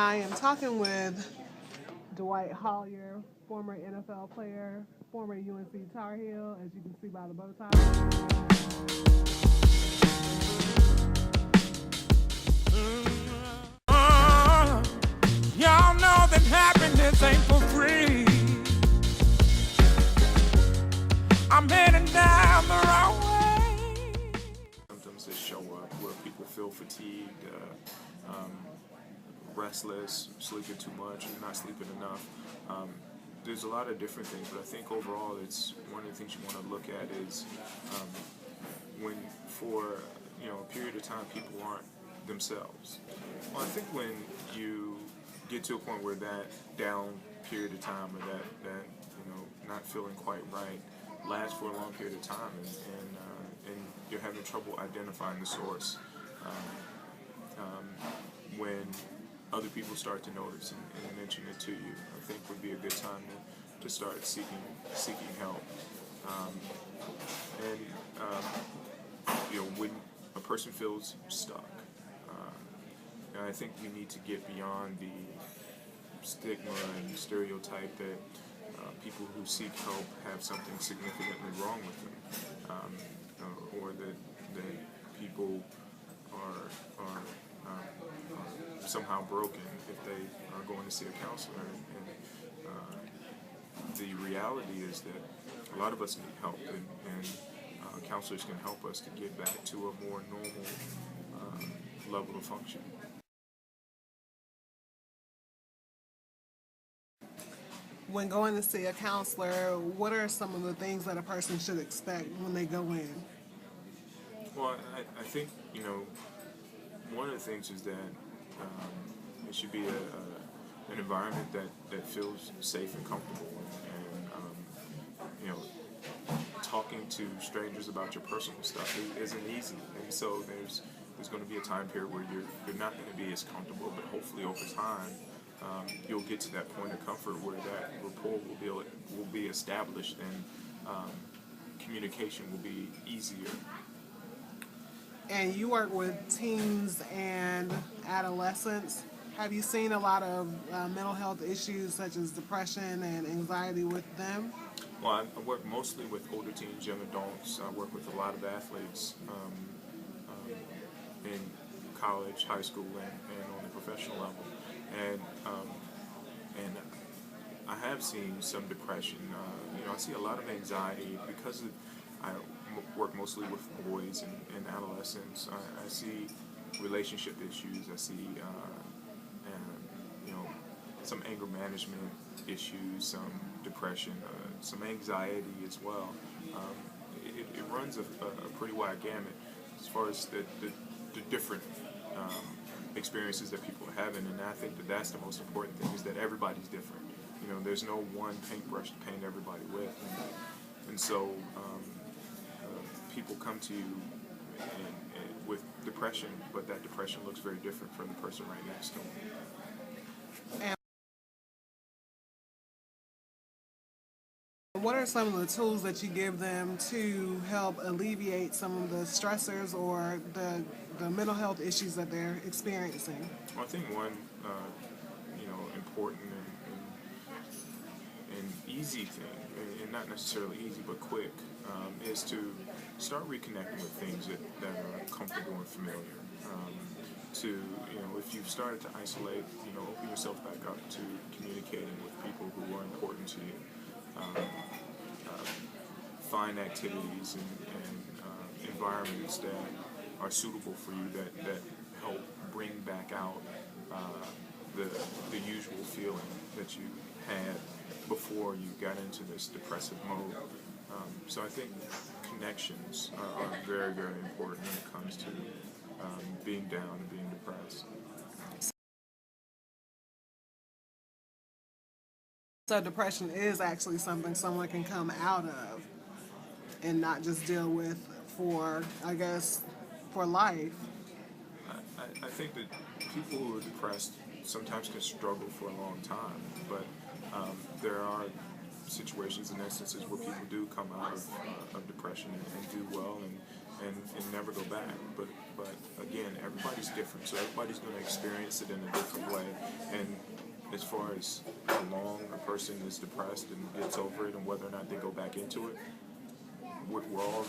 I am talking with Dwight Hollier, former NFL player, former UNC Tar Heel, as you can see by the bow tie. Y'all know that happiness ain't for free. I'm heading down the wrong way. Symptoms that show up where people feel fatigued, restless, sleeping too much, or not sleeping enough. There's a lot of different things, but I think overall, it's one of the things you want to look at is when for a period of time people aren't themselves. Well, I think when you get to a point where that down period of time or that not feeling quite right lasts for a long period of time, and you're having trouble identifying the source. When other people start to notice and mention it to you, I think would be a good time to start seeking help. When a person feels stuck, and I think we need to get beyond the stigma and stereotype that people who seek help have something significantly wrong with them, or that people are somehow broken if they are going to see a counselor. And the reality is that a lot of us need help, and counselors can help us to get back to a more normal level of function. When going to see a counselor, what are some of the things that a person should expect when they go in? Well, I think, one of the things is that it should be an environment that feels safe and comfortable. And talking to strangers about your personal stuff isn't easy. And so there's going to be a time period where you're not going to be as comfortable, but hopefully over time, you'll get to that point of comfort where that rapport will be established, and communication will be easier. And you work with teens and adolescents. Have you seen a lot of mental health issues such as depression and anxiety with them? Well, I work mostly with older teens, young adults. I work with a lot of athletes in college, high school, and on the professional level. And I have seen some depression. I see a lot of anxiety because I work mostly with boys and adolescents. I see relationship issues. I see some anger management issues, some depression, some anxiety as well. It runs a pretty wide gamut as far as the different experiences that people are having, and I think that's the most important thing, is that everybody's different. There's no one paintbrush to paint everybody with, and so people come to you with depression, but that depression looks very different from the person right next to them. And what are some of the tools that you give them to help alleviate some of the stressors or the mental health issues that they're experiencing? Well, I think one important and easy thing, and not necessarily easy but quick, is to start reconnecting with things that are comfortable and familiar. If you've started to isolate, open yourself back up to communicating with people who are important to you. Find activities and environments that are suitable for you, that help bring back out the usual feeling that you had before you got into this depressive mode. So I think connections are very, very important when it comes to being down and being depressed. So depression is actually something someone can come out of and not just deal with for life. I think that people who are depressed sometimes can struggle for a long time, but there are situations and instances where people do come out of depression and do well, and never go back. But again, everybody's different, so everybody's going to experience it in a different way. And as far as how long a person is depressed and gets over it, and whether or not they go back into it, we're all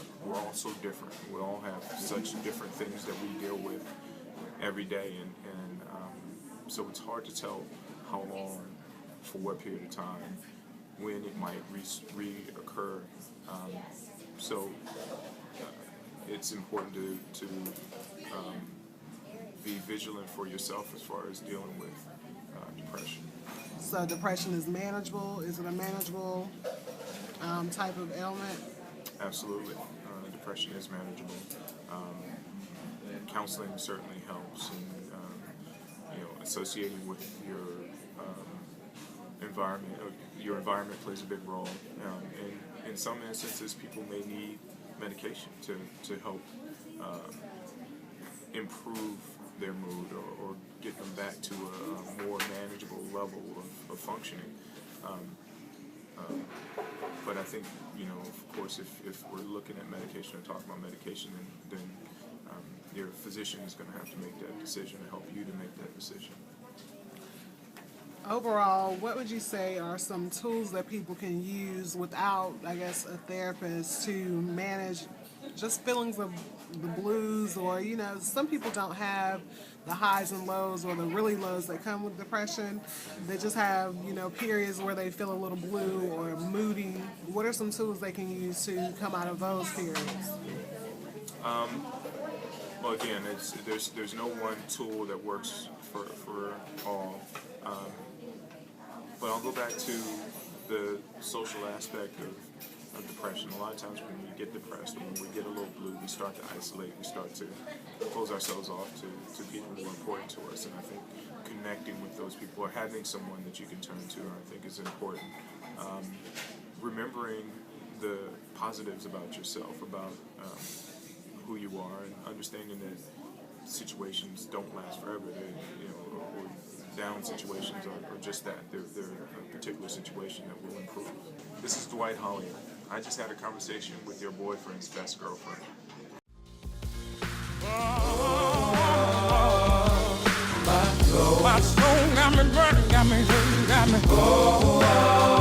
so different. We all have such different things that we deal with every day, and so it's hard to tell how long, for what period of time, when it might reoccur. So it's important to be vigilant for yourself as far as dealing with depression. So depression is manageable. Is it a manageable type of ailment? Absolutely. Depression is manageable. Counseling certainly helps, and associating with your environment. Your environment plays a big role. And in some instances, people may need medication to help improve their mood or get them back to a more manageable level of functioning. But I think, of course, if we're looking at medication or talking about medication, then your physician is going to have to make that decision to help you to make that decision. Overall, what would you say are some tools that people can use without, I guess, a therapist to manage just feelings of the blues, or, some people don't have the highs and lows or the really lows that come with depression. They just have, periods where they feel a little blue or moody. What are some tools they can use to come out of those periods? Well, again, there's no one tool that works for all. But I'll go back to the social aspect of depression. A lot of times when we get depressed or when we get a little blue, we start to isolate, we start to close ourselves off to people who are important to us. And I think connecting with those people or having someone that you can turn to, I think, is important. Remembering the positives about yourself, about who you are, and understanding that situations don't last forever. Or down situations are just that. They're a particular situation that will improve. This is Dwight Hollier. I just had a conversation with your boyfriend's best girlfriend. My soul got me burning, got me hurting, got me.